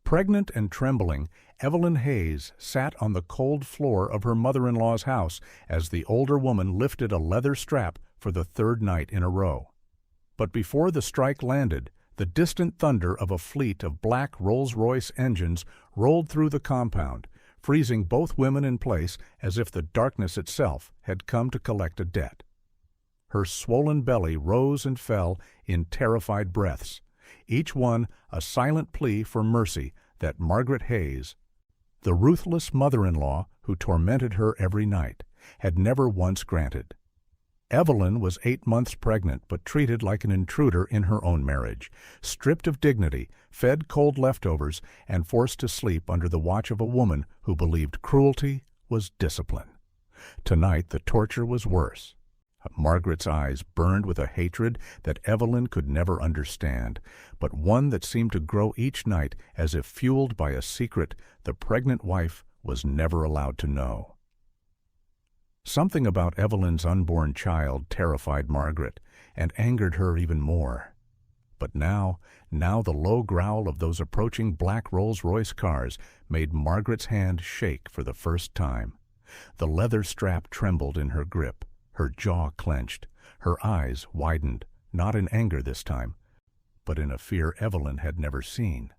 Pregnant and trembling, Evelyn Hayes sat on the cold floor of her mother-in-law's house as the older woman lifted a leather strap for the third night in a row. But before the strike landed, the distant thunder of a fleet of black Rolls-Royce engines rolled through the compound, freezing both women in place as if the darkness itself had come to collect a debt. Her swollen belly rose and fell in terrified breaths, each one a silent plea for mercy that Margaret Hayes, the ruthless mother-in-law who tormented her every night, had never once granted. Evelyn was 8 months pregnant, but treated like an intruder in her own marriage, stripped of dignity, fed cold leftovers, and forced to sleep under the watch of a woman who believed cruelty was discipline. Tonight the torture was worse. Margaret's eyes burned with a hatred that Evelyn could never understand, but one that seemed to grow each night as if fueled by a secret the pregnant wife was never allowed to know. Something about Evelyn's unborn child terrified Margaret and angered her even more. But now the low growl of those approaching black Rolls-Royce cars made Margaret's hand shake for the first time. The leather strap trembled in her grip. Her jaw clenched, her eyes widened, not in anger this time, but in a fear Evelyn had never seen.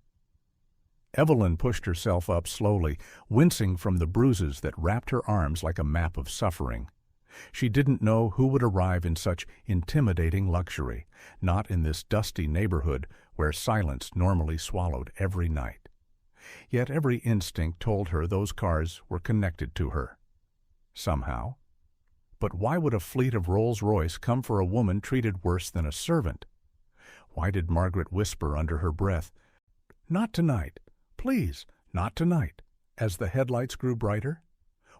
Evelyn pushed herself up slowly, wincing from the bruises that wrapped her arms like a map of suffering. She didn't know who would arrive in such intimidating luxury, not in this dusty neighborhood where silence normally swallowed every night. Yet every instinct told her those cars were connected to her. Somehow. But why would a fleet of Rolls-Royce come for a woman treated worse than a servant? Why did Margaret whisper under her breath, "Not tonight, please, not tonight," as the headlights grew brighter?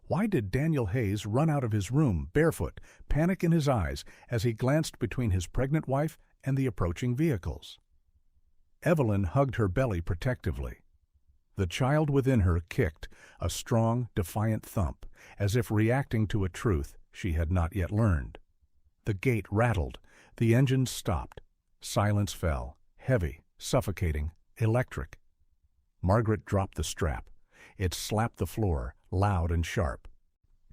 Why did Daniel Hayes run out of his room, barefoot, panic in his eyes, as he glanced between his pregnant wife and the approaching vehicles? Evelyn hugged her belly protectively. The child within her kicked, a strong, defiant thump, as if reacting to a truth she had not yet learned. The gate rattled, the engines stopped. Silence fell, heavy, suffocating, electric. Margaret dropped the strap. It slapped the floor, loud and sharp.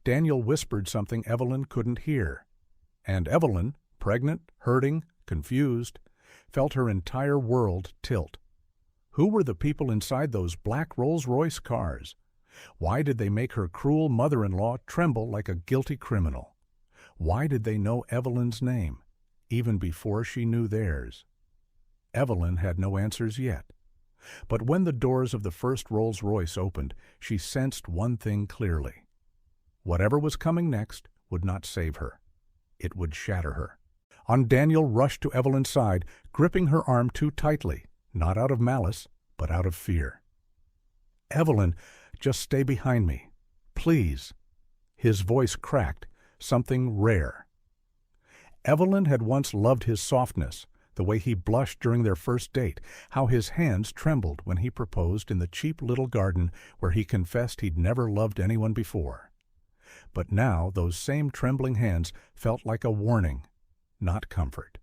Daniel whispered something Evelyn couldn't hear. And Evelyn, pregnant, hurting, confused, felt her entire world tilt. Who were the people inside those black Rolls-Royce cars? Why did they make her cruel mother-in-law tremble like a guilty criminal? Why did they know Evelyn's name, even before she knew theirs? Evelyn had no answers yet. But when the doors of the first Rolls-Royce opened, she sensed one thing clearly. Whatever was coming next would not save her. It would shatter her. Daniel rushed to Evelyn's side, gripping her arm too tightly, not out of malice, but out of fear. "Evelyn, just stay behind me. Please." His voice cracked, something rare. Evelyn had once loved his softness, the way he blushed during their first date, how his hands trembled when he proposed in the cheap little garden where he confessed he'd never loved anyone before. But now those same trembling hands felt like a warning, not comfort.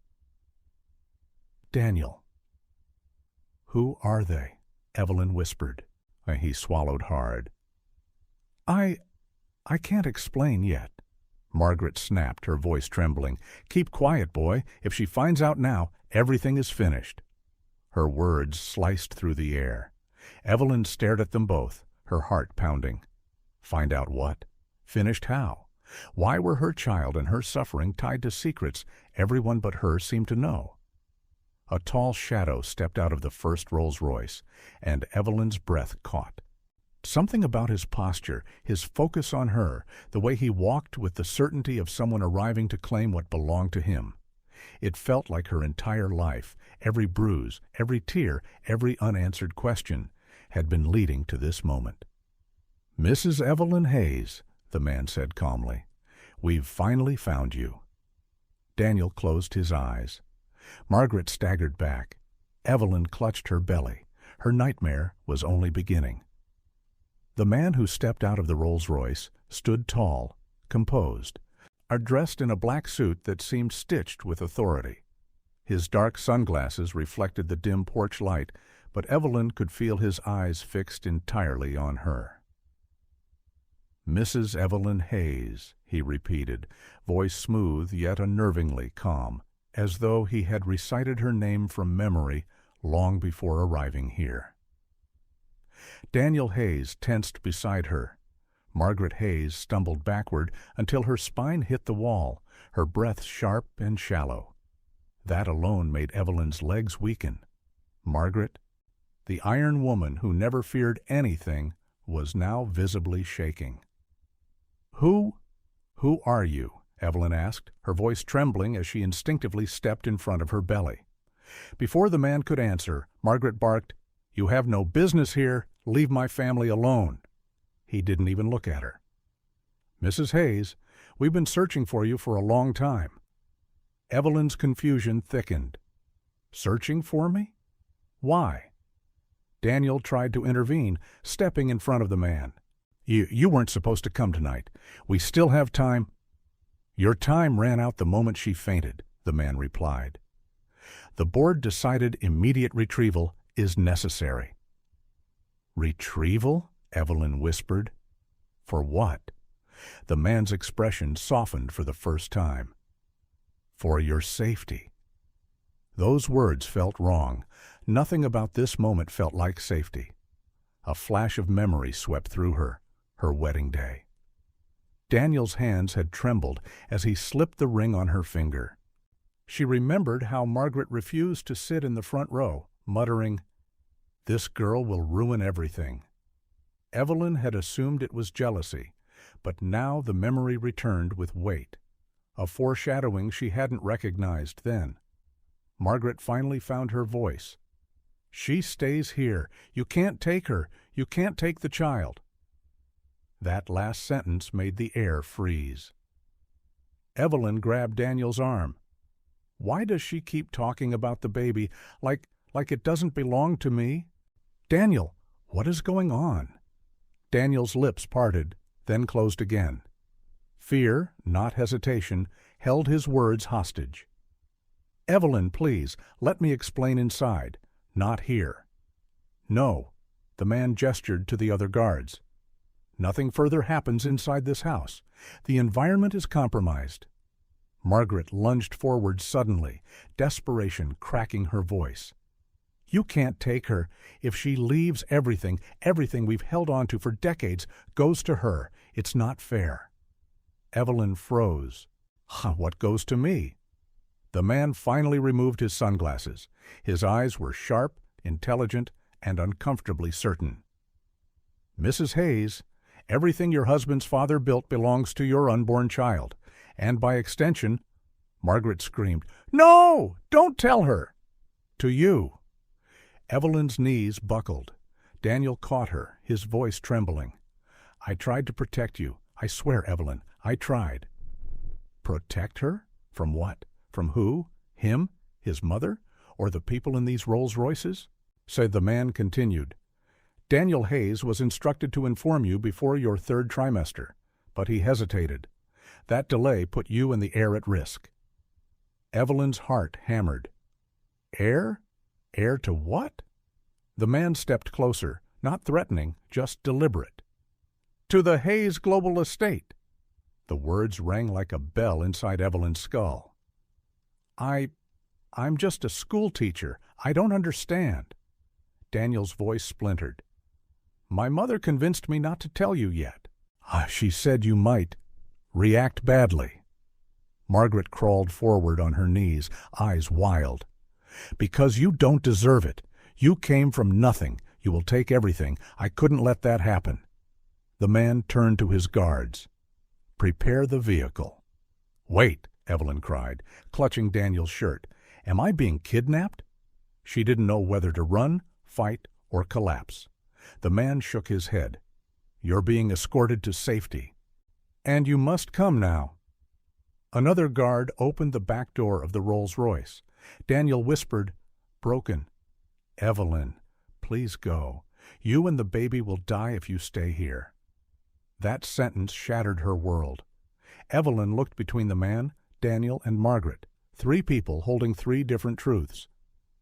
"Daniel." "Who are they?" Evelyn whispered. He swallowed hard. I can't explain yet." Margaret snapped, her voice trembling. "Keep quiet, boy. If she finds out now, everything is finished." Her words sliced through the air. Evelyn stared at them both, her heart pounding. Find out what? Finished how? Why were her child and her suffering tied to secrets everyone but her seemed to know? A tall shadow stepped out of the first Rolls-Royce, and Evelyn's breath caught. Something about his posture, his focus on her, the way he walked with the certainty of someone arriving to claim what belonged to him. It felt like her entire life, every bruise, every tear, every unanswered question, had been leading to this moment. "Mrs. Evelyn Hayes," the man said calmly, "we've finally found you." Daniel closed his eyes. Margaret staggered back. Evelyn clutched her belly. Her nightmare was only beginning. The man who stepped out of the Rolls-Royce stood tall, composed, dressed in a black suit that seemed stitched with authority. His dark sunglasses reflected the dim porch light, but Evelyn could feel his eyes fixed entirely on her. "Mrs. Evelyn Hayes," he repeated, voice smooth yet unnervingly calm, as though he had recited her name from memory long before arriving here. Daniel Hayes tensed beside her. Margaret Hayes stumbled backward until her spine hit the wall, her breath sharp and shallow. That alone made Evelyn's legs weaken. Margaret, the iron woman who never feared anything, was now visibly shaking. Who are you?" Evelyn asked, her voice trembling as she instinctively stepped in front of her belly. Before the man could answer, Margaret barked, "You have no business here. Leave my family alone." He didn't even look at her. "Mrs. Hayes, we've been searching for you for a long time." Evelyn's confusion thickened. "Searching for me? Why?" Daniel tried to intervene, stepping in front of the man. You weren't supposed to come tonight. We still have time." "Your time ran out the moment she fainted," the man replied. "The board decided immediate retrieval is necessary." "Retrieval?" Evelyn whispered. "For what?" The man's expression softened for the first time. "For your safety." Those words felt wrong. Nothing about this moment felt like safety. A flash of memory swept through her wedding day. Daniel's hands had trembled as he slipped the ring on her finger. She remembered how Margaret refused to sit in the front row, muttering, "This girl will ruin everything." Evelyn had assumed it was jealousy, but now the memory returned with weight, a foreshadowing she hadn't recognized then. Margaret finally found her voice. "She stays here. You can't take her. You can't take the child." That last sentence made the air freeze. Evelyn grabbed Daniel's arm. "Why does she keep talking about the baby like it doesn't belong to me? Daniel, what is going on?" Daniel's lips parted, then closed again. Fear, not hesitation, held his words hostage. "Evelyn, please, let me explain inside, not here." "No." The man gestured to the other guards. "Nothing further happens inside this house. The environment is compromised." Margaret lunged forward suddenly, desperation cracking her voice. "You can't take her. If she leaves, everything we've held on to for decades goes to her. It's not fair." Evelyn froze. "What goes to me?" The man finally removed his sunglasses. His eyes were sharp, intelligent, and uncomfortably certain. "Mrs. Hayes, everything your husband's father built belongs to your unborn child, and by extension—" Margaret screamed, "No! Don't tell her!" "To you." Evelyn's knees buckled. Daniel caught her, his voice trembling. "I tried to protect you. I swear, Evelyn, I tried." Protect her? From what? From who? Him? His mother? Or the people in these Rolls-Royces? So the man continued. "Daniel Hayes was instructed to inform you before your third trimester, but he hesitated. That delay put you and the heir at risk." Evelyn's heart hammered. "Heir? Heir to what?" The man stepped closer, not threatening, just deliberate. "To the Hayes Global Estate." The words rang like a bell inside Evelyn's skull. I'm just a school teacher. I don't understand." Daniel's voice splintered. "My mother convinced me not to tell you yet. She said you might react badly." Margaret crawled forward on her knees, eyes wild. "Because you don't deserve it. You came from nothing. You will take everything. I couldn't let that happen." The man turned to his guards. "Prepare the vehicle." "Wait," Evelyn cried, clutching Daniel's shirt. "Am I being kidnapped?" She didn't know whether to run, fight, or collapse. The man shook his head. "You're being escorted to safety. And you must come now." Another guard opened the back door of the Rolls-Royce. Daniel whispered, broken, "Evelyn, please go. You and the baby will die if you stay here." That sentence shattered her world. Evelyn looked between the man, Daniel, and Margaret, three people holding three different truths.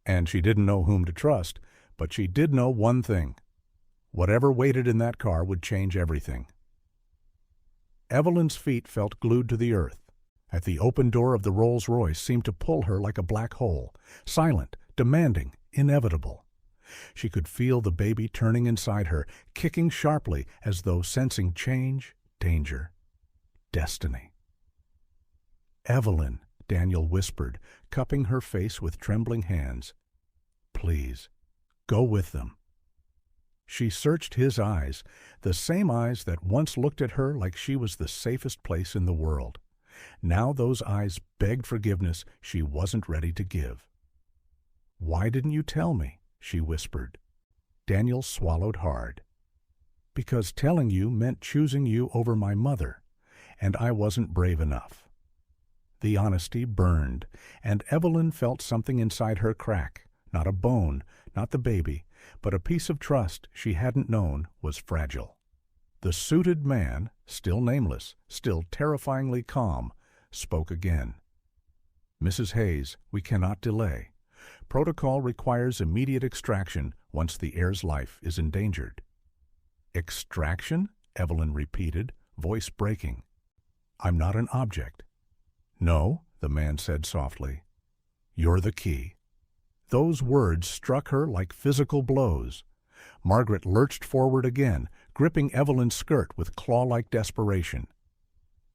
And she didn't know whom to trust, But she did know one thing. Whatever waited in that car would change everything. Evelyn's feet felt glued to the earth. At the open door of the Rolls-Royce seemed to pull her like a black hole, silent, demanding, inevitable. She could feel the baby turning inside her, kicking sharply as though sensing change, danger, destiny. "Evelyn," Daniel whispered, cupping her face with trembling hands. "Please, go with them." She searched his eyes, the same eyes that once looked at her like she was the safest place in the world. Now those eyes begged forgiveness she wasn't ready to give. "Why didn't you tell me?" she whispered. Daniel swallowed hard. "Because telling you meant choosing you over my mother, and I wasn't brave enough." The honesty burned, and Evelyn felt something inside her crack. Not a bone, not the baby, but a piece of trust she hadn't known was fragile. The suited man, still nameless, still terrifyingly calm, spoke again. "Mrs. Hayes, we cannot delay. Protocol requires immediate extraction once the heir's life is endangered." "Extraction?" Evelyn repeated, voice breaking. "I'm not an object." "No," the man said softly. "You're the key." Those words struck her like physical blows. Margaret lurched forward again, gripping Evelyn's skirt with claw-like desperation.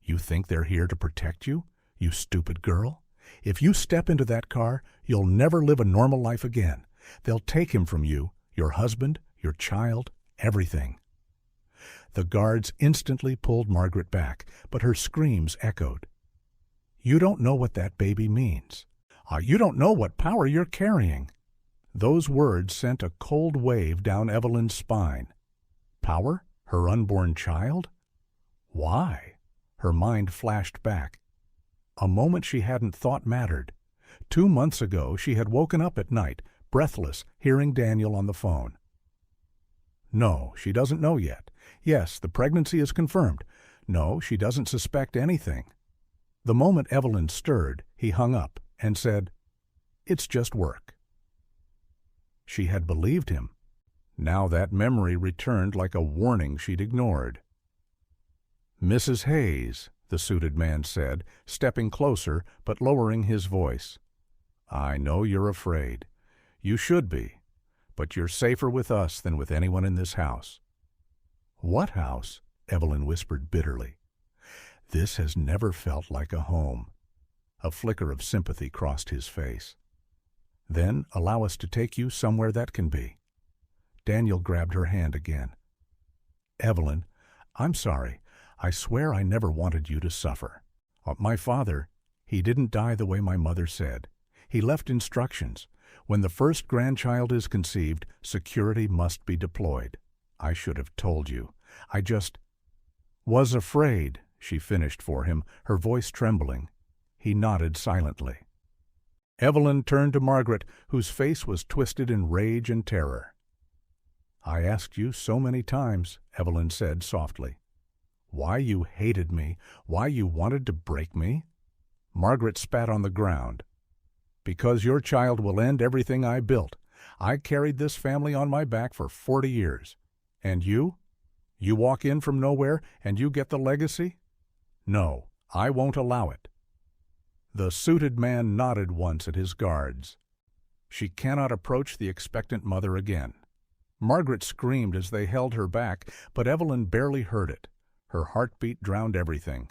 "You think they're here to protect you, you stupid girl? If you step into that car, you'll never live a normal life again. They'll take him from you, your husband, your child, everything." The guards instantly pulled Margaret back, but her screams echoed. "You don't know what that baby means. You don't know what power you're carrying." Those words sent a cold wave down Evelyn's spine. Power? Her unborn child? Why? Her mind flashed back. A moment she hadn't thought mattered. 2 months ago she had woken up at night, breathless, hearing Daniel on the phone. "No, she doesn't know yet. Yes, the pregnancy is confirmed. No, she doesn't suspect anything." The moment Evelyn stirred, he hung up and said, "It's just work." She had believed him. Now that memory returned like a warning she'd ignored. "Mrs. Hayes," the suited man said, stepping closer but lowering his voice. "I know you're afraid. You should be. But you're safer with us than with anyone in this house." "What house?" Evelyn whispered bitterly. "This has never felt like a home." A flicker of sympathy crossed his face. "Then allow us to take you somewhere that can be." Daniel grabbed her hand again. "Evelyn, I'm sorry. I swear I never wanted you to suffer. My father, he didn't die the way my mother said. He left instructions. When the first grandchild is conceived, security must be deployed. I should have told you. I just was afraid," she finished for him, her voice trembling. He nodded silently. Evelyn turned to Margaret, whose face was twisted in rage and terror. "I asked you so many times," Evelyn said softly. "Why you hated me, why you wanted to break me?" Margaret spat on the ground. "Because your child will end everything I built. I carried this family on my back for 40 years. And you? You walk in from nowhere and you get the legacy? No, I won't allow it." The suited man nodded once at his guards. "She cannot approach the expectant mother again." Margaret screamed as they held her back, but Evelyn barely heard it. Her heartbeat drowned everything.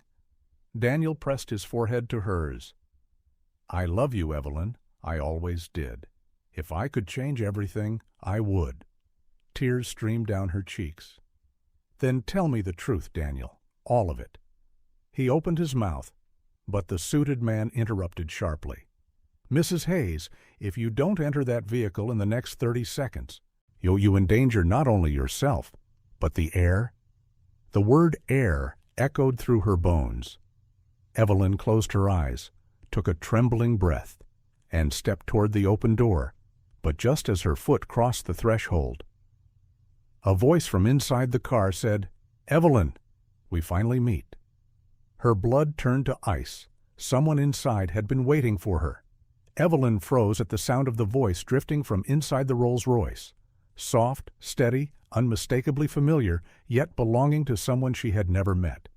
Daniel pressed his forehead to hers. "I love you, Evelyn. I always did. If I could change everything, I would." Tears streamed down her cheeks. "Then tell me the truth, Daniel. All of it." He opened his mouth, but the suited man interrupted sharply. "Mrs. Hayes, if you don't enter that vehicle in the next 30 seconds, you endanger not only yourself, but the heir." The word heir echoed through her bones. Evelyn closed her eyes, took a trembling breath, and stepped toward the open door, but just as her foot crossed the threshold, a voice from inside the car said, "Evelyn, we finally meet." Her blood turned to ice. Someone inside had been waiting for her. Evelyn froze at the sound of the voice drifting from inside the Rolls-Royce. soft, steady, unmistakably familiar, yet belonging to someone she had never met.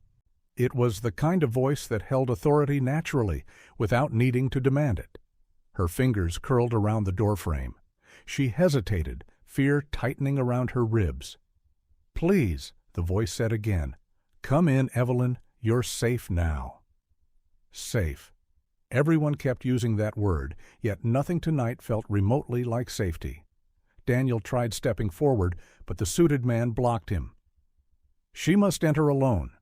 It was the kind of voice that held authority naturally, without needing to demand it. Her fingers curled around the doorframe. She hesitated, fear tightening around her ribs. "Please," the voice said again. "Come in, Evelyn. You're safe now." Safe. Everyone kept using that word, yet nothing tonight felt remotely like safety. Daniel tried stepping forward, but the suited man blocked him. "She must enter alone."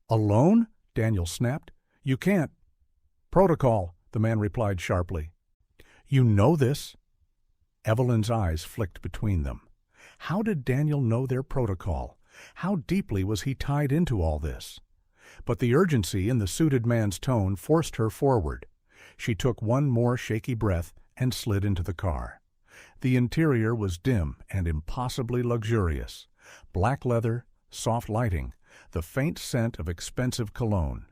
"Alone?" Daniel snapped. "You can't." "Protocol," the man replied sharply. "You know this?" Evelyn's eyes flicked between them. How did Daniel know their protocol? How deeply was he tied into all this? But the urgency in the suited man's tone forced her forward. She took one more shaky breath and slid into the car. The interior was dim and impossibly luxurious. Black leather, soft lighting, the faint scent of expensive cologne.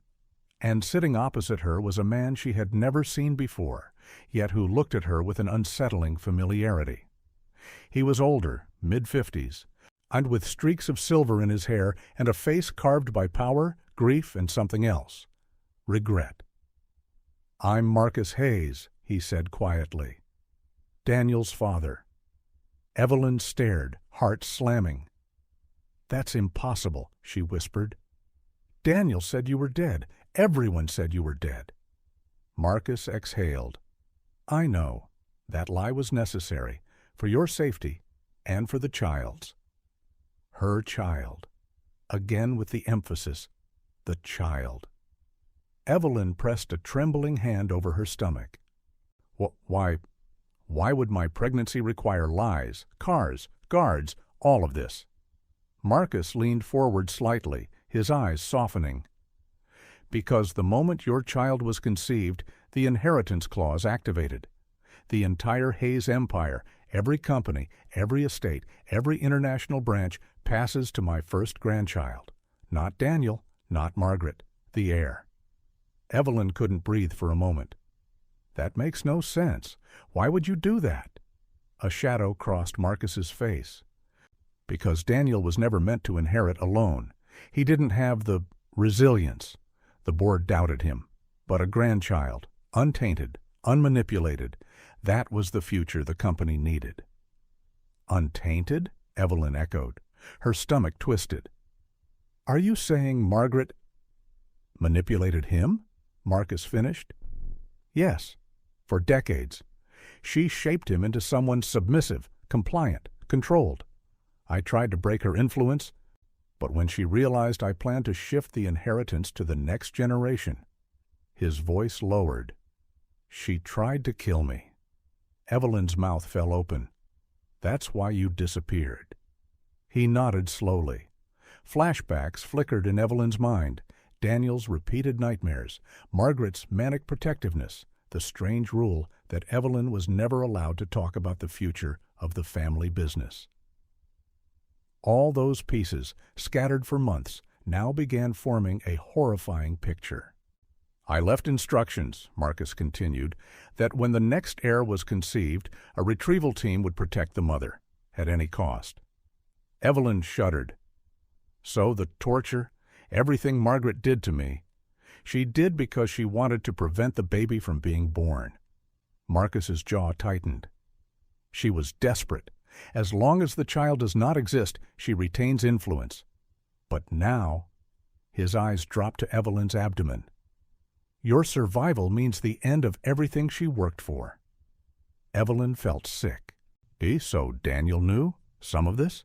And sitting opposite her was a man she had never seen before, yet who looked at her with an unsettling familiarity. He was older, mid-50s, and with streaks of silver in his hair and a face carved by power, grief, and something else. Regret. "I'm Marcus Hayes," he said quietly. "Daniel's father." Evelyn stared, heart slamming. "That's impossible," she whispered. "Daniel said you were dead. Everyone said you were dead." Marcus exhaled. "I know. That lie was necessary, for your safety and for the child's." Her child. Again with the emphasis, the child. Evelyn pressed a trembling hand over her stomach. Why would my pregnancy require lies, cars, guards, all of this?" Marcus leaned forward slightly, his eyes softening. "Because the moment your child was conceived, the inheritance clause activated. The entire Hayes empire, every company, every estate, every international branch passes to my first grandchild. Not Daniel, not Margaret, the heir." Evelyn couldn't breathe for a moment. "That makes no sense. Why would you do that?" A shadow crossed Marcus's face. "Because Daniel was never meant to inherit alone. He didn't have the resilience." The board doubted him. But a grandchild, untainted, unmanipulated, that was the future the company needed. "Untainted?" Evelyn echoed. Her stomach twisted. "Are you saying Margaret—" "Manipulated him?" Marcus finished. "Yes, for decades. She shaped him into someone submissive, compliant, controlled. I tried to break her influence, but when she realized I planned to shift the inheritance to the next generation—" His voice lowered. "She tried to kill me." Evelyn's mouth fell open. "That's why you disappeared." He nodded slowly. Flashbacks flickered in Evelyn's mind. Daniel's repeated nightmares, Margaret's manic protectiveness, the strange rule that Evelyn was never allowed to talk about the future of the family business. All those pieces, scattered for months, now began forming a horrifying picture. "I left instructions," Marcus continued, "that when the next heir was conceived, a retrieval team would protect the mother, at any cost." Evelyn shuddered. "So the torture, everything Margaret did to me, she did because she wanted to prevent the baby from being born." Marcus's jaw tightened. "She was desperate. As long as the child does not exist, she retains influence. But now—" His eyes dropped to Evelyn's abdomen. "Your survival means the end of everything she worked for." Evelyn felt sick. So Daniel knew some of this?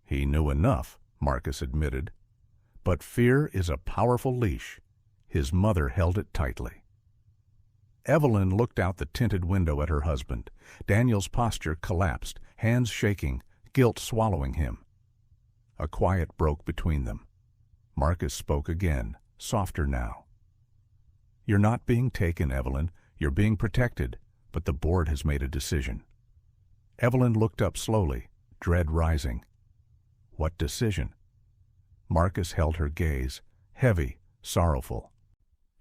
"He knew enough," Marcus admitted. "But fear is a powerful leash." His mother held it tightly. Evelyn looked out the tinted window at her husband. Daniel's posture collapsed, hands shaking, guilt swallowing him. A quiet broke between them. Marcus spoke again, softer now. "You're not being taken, Evelyn. You're being protected, but the board has made a decision." Evelyn looked up slowly, dread rising. "What decision?" Marcus held her gaze, heavy, sorrowful.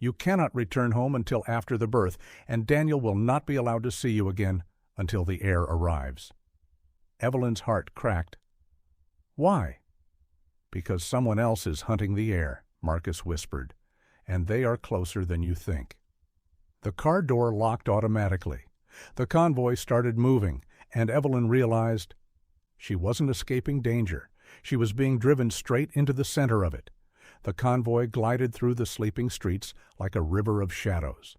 "You cannot return home until after the birth, and Daniel will not be allowed to see you again until the heir arrives." Evelyn's heart cracked. Why? Because someone else is hunting the air, Marcus whispered, and they are closer than you think. The car door locked automatically. The convoy started moving, and Evelyn realized she wasn't escaping danger. She was being driven straight into the center of it. The convoy glided through the sleeping streets like a river of shadows.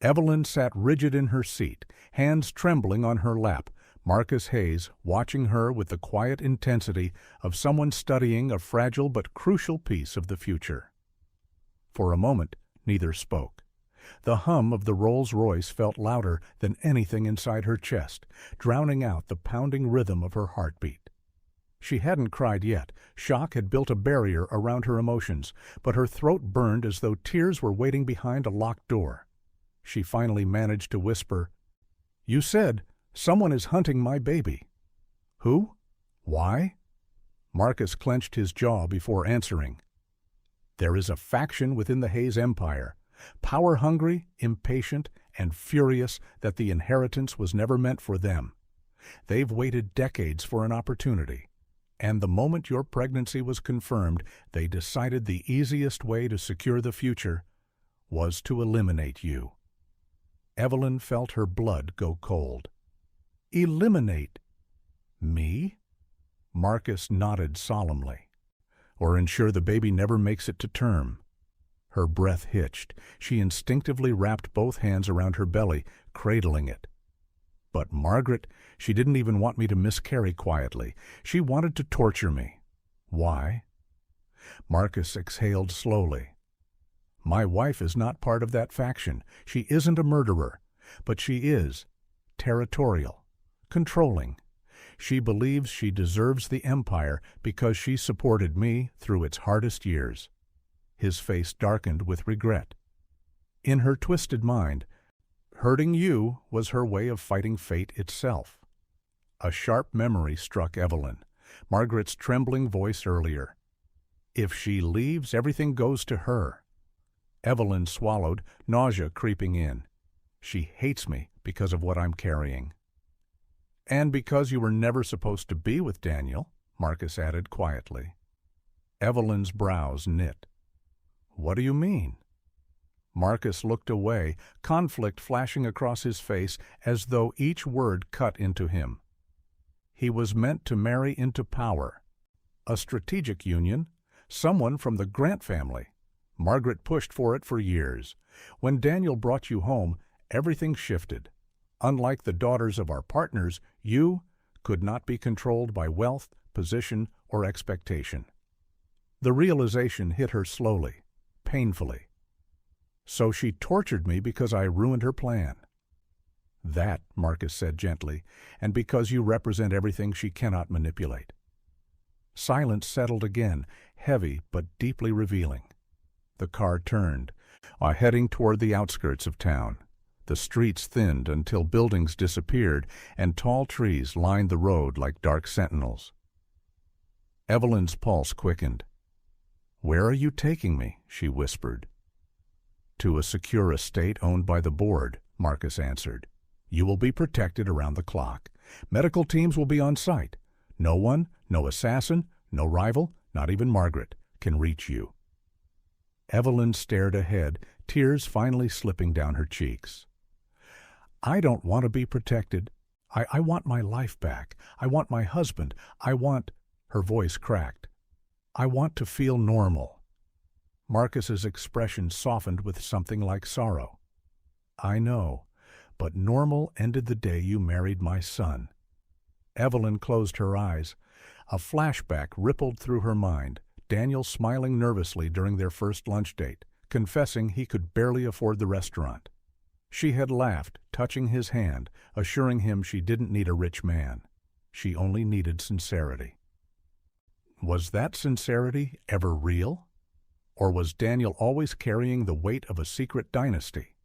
Evelyn sat rigid in her seat, hands trembling on her lap, Marcus Hayes watching her with the quiet intensity of someone studying a fragile but crucial piece of the future. For a moment, neither spoke. The hum of the Rolls-Royce felt louder than anything inside her chest, drowning out the pounding rhythm of her heartbeat. She hadn't cried yet. Shock had built a barrier around her emotions, but her throat burned as though tears were waiting behind a locked door. She finally managed to whisper, "You said someone is hunting my baby." "Who? Why?" Marcus clenched his jaw before answering. "There is a faction within the Hayes Empire, power-hungry, impatient, and furious that the inheritance was never meant for them. They've waited decades for an opportunity, and the moment your pregnancy was confirmed, they decided the easiest way to secure the future was to eliminate you." Evelyn felt her blood go cold. "Eliminate me?" Marcus nodded solemnly. "Or ensure the baby never makes it to term." Her breath hitched. She instinctively wrapped both hands around her belly, cradling it. "But Margaret, she didn't even want me to miscarry quietly. She wanted to torture me." "Why?" Marcus exhaled slowly. "My wife is not part of that faction. She isn't a murderer, but she is territorial, controlling. She believes she deserves the empire because she supported me through its hardest years." His face darkened with regret. In her twisted mind, hurting you was her way of fighting fate itself. A sharp memory struck Evelyn, Margaret's trembling voice earlier. "If she leaves, everything goes to her." Evelyn swallowed, nausea creeping in. "She hates me because of what I'm carrying." "And because you were never supposed to be with Daniel," Marcus added quietly. Evelyn's brows knit. "What do you mean?" Marcus looked away, conflict flashing across his face as though each word cut into him. He was meant to marry into power. A strategic union, someone from the Grant family. Margaret pushed for it for years. When Daniel brought you home, everything shifted. Unlike the daughters of our partners, you could not be controlled by wealth, position, or expectation. The realization hit her slowly, painfully. "So she tortured me because I ruined her plan." "That," Marcus said gently, "and because you represent everything she cannot manipulate." Silence settled again, heavy but deeply revealing. The car turned, heading toward the outskirts of town. The streets thinned until buildings disappeared and tall trees lined the road like dark sentinels. Evelyn's pulse quickened. "Where are you taking me?" she whispered. "To a secure estate owned by the board," Marcus answered. "You will be protected around the clock. Medical teams will be on site. No one, no assassin, no rival, not even Margaret, can reach you." Evelyn stared ahead, tears finally slipping down her cheeks. "I don't want to be protected. I want my life back. I want my husband. I want—" Her voice cracked. "I want to feel normal." Marcus's expression softened with something like sorrow. "I know, but normal ended the day you married my son." Evelyn closed her eyes. A flashback rippled through her mind, Daniel smiling nervously during their first lunch date, confessing he could barely afford the restaurant. She had laughed, touching his hand, assuring him she didn't need a rich man. She only needed sincerity. Was that sincerity ever real? Or was Daniel always carrying the weight of a secret dynasty?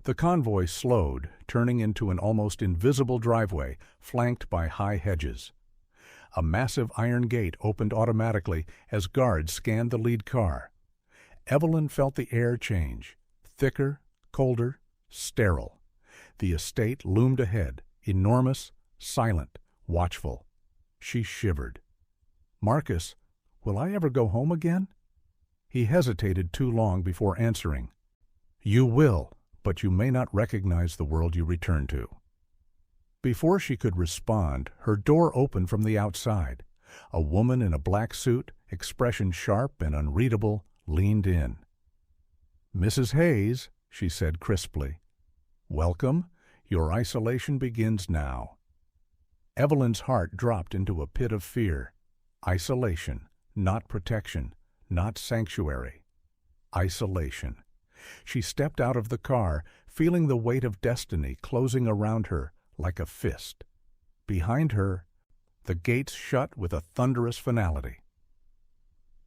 The convoy slowed, turning into an almost invisible driveway, flanked by high hedges. A massive iron gate opened automatically as guards scanned the lead car. Evelyn felt the air change, thicker, colder, sterile. The estate loomed ahead, enormous, silent, watchful. She shivered. "Marcus, will I ever go home again?" He hesitated too long before answering. "You will, but you may not recognize the world you return to." Before she could respond, her door opened from the outside. A woman in a black suit, expression sharp and unreadable, leaned in. "Mrs. Hayes," she said crisply, "welcome. Your isolation begins now." Evelyn's heart dropped into a pit of fear. Isolation, not protection, not sanctuary. Isolation. She stepped out of the car, feeling the weight of destiny closing around her like a fist. Behind her, the gates shut with a thunderous finality.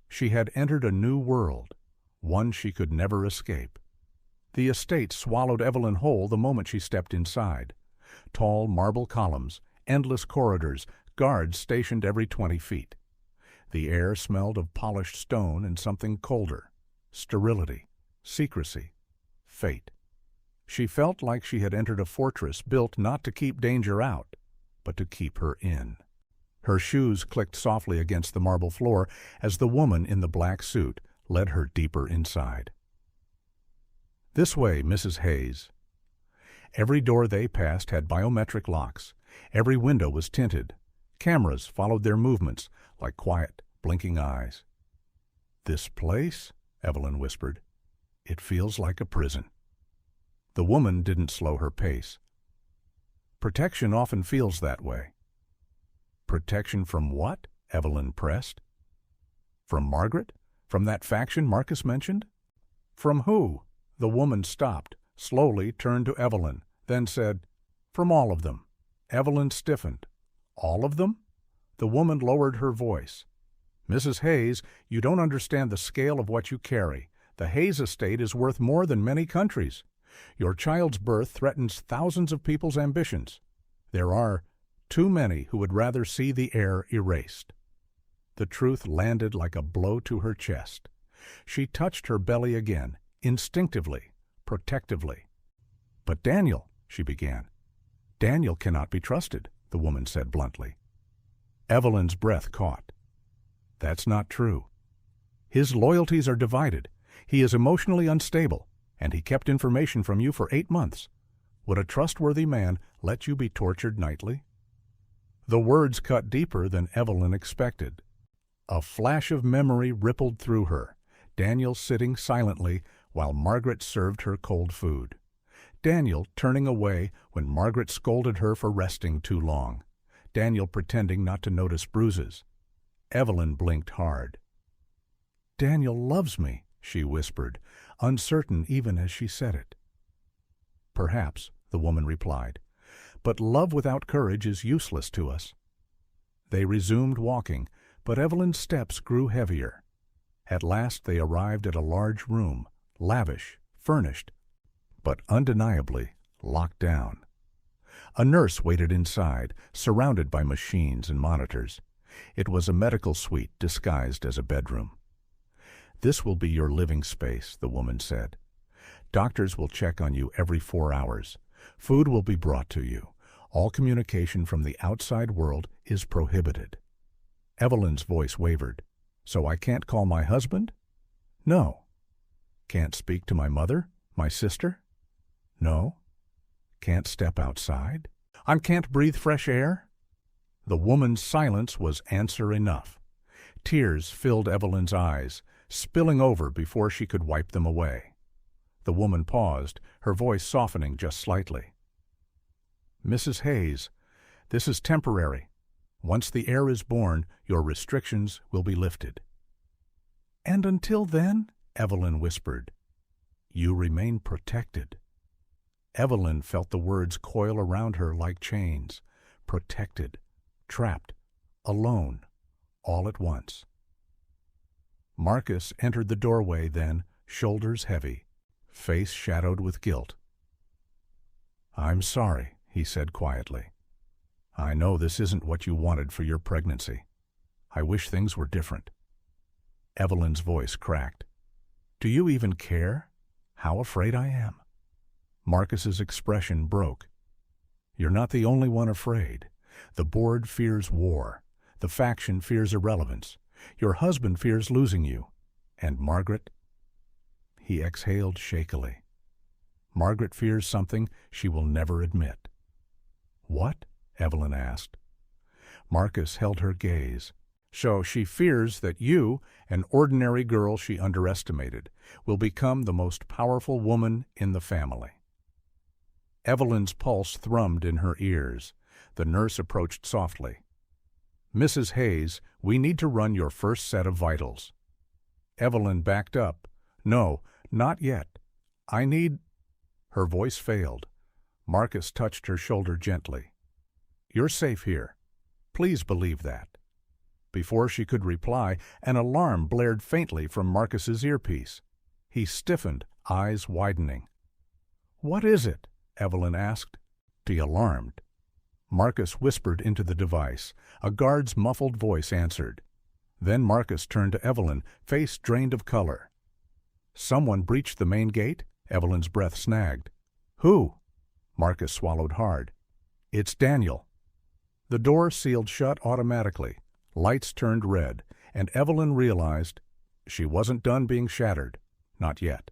She had entered a new world, one she could never escape. The estate swallowed Evelyn whole the moment she stepped inside. Tall marble columns, endless corridors, guards stationed every 20 feet. The air smelled of polished stone and something colder. Sterility, secrecy, fate. She felt like she had entered a fortress built not to keep danger out, but to keep her in. Her shoes clicked softly against the marble floor as the woman in the black suit led her deeper inside. "This way, Mrs. Hayes." Every door they passed had biometric locks. Every window was tinted. Cameras followed their movements like quiet, blinking eyes. "This place," Evelyn whispered, "it feels like a prison." The woman didn't slow her pace. "Protection often feels that way." "Protection from what?" Evelyn pressed. "From Margaret? From that faction Marcus mentioned?" "From who?" The woman stopped, slowly turned to Evelyn, then said, "From all of them." Evelyn stiffened. "All of them?" The woman lowered her voice. "Mrs. Hayes, you don't understand the scale of what you carry. The Hayes estate is worth more than many countries. Your child's birth threatens thousands of people's ambitions. There are too many who would rather see the heir erased." The truth landed like a blow to her chest. She touched her belly again, instinctively, protectively. "But Daniel," she began. "Daniel cannot be trusted," the woman said bluntly. Evelyn's breath caught. "That's not true. His loyalties are divided. He is emotionally unstable, and he kept information from you for 8 months. Would a trustworthy man let you be tortured nightly?" The words cut deeper than Evelyn expected. A flash of memory rippled through her. Daniel sitting silently while Margaret served her cold food. Daniel turning away when Margaret scolded her for resting too long. Daniel pretending not to notice bruises. Evelyn blinked hard. "Daniel loves me," she whispered, uncertain even as she said it. "Perhaps," the woman replied, "but love without courage is useless to us." They resumed walking, but Evelyn's steps grew heavier. At last they arrived at a large room, lavish, furnished, but undeniably locked down. A nurse waited inside, surrounded by machines and monitors. It was a medical suite disguised as a bedroom. "This will be your living space," the woman said. "Doctors will check on you every 4 hours. Food will be brought to you. All communication from the outside world is prohibited." Evelyn's voice wavered. "So I can't call my husband?" "No." "Can't speak to my mother? My sister?" "No." "Can't step outside? I can't breathe fresh air?" The woman's silence was answer enough. Tears filled Evelyn's eyes, spilling over before she could wipe them away. The woman paused, her voice softening just slightly. "Mrs. Hayes, this is temporary. Once the heir is born, your restrictions will be lifted." "And until then?" Evelyn whispered. "You remain protected." Evelyn felt the words coil around her like chains. Protected, trapped, alone, all at once. Marcus entered the doorway then, shoulders heavy, face shadowed with guilt. "I'm sorry," he said quietly. "I know this isn't what you wanted for your pregnancy. I wish things were different." Evelyn's voice cracked. "Do you even care? How afraid I am." Marcus's expression broke. "You're not the only one afraid. The board fears war. The faction fears irrelevance. Your husband fears losing you. And Margaret? He exhaled shakily. Margaret fears something she will never admit. What? Evelyn asked. Marcus held her gaze. So she fears that you, an ordinary girl she underestimated, will become the most powerful woman in the family. Evelyn's pulse thrummed in her ears. The nurse approached softly. Mrs. Hayes, we need to run your first set of vitals. Evelyn backed up. No, not yet. I need... Her voice failed. Marcus touched her shoulder gently. You're safe here. Please believe that. Before she could reply, an alarm blared faintly from Marcus's earpiece. He stiffened, eyes widening. What is it? Evelyn asked. Be alarmed. Marcus whispered into the device. A guard's muffled voice answered. Then Marcus turned to Evelyn, face drained of color. Someone breached the main gate? Evelyn's breath snagged. Who? Marcus swallowed hard. It's Daniel. The door sealed shut automatically. Lights turned red, and Evelyn realized she wasn't done being shattered. Not yet.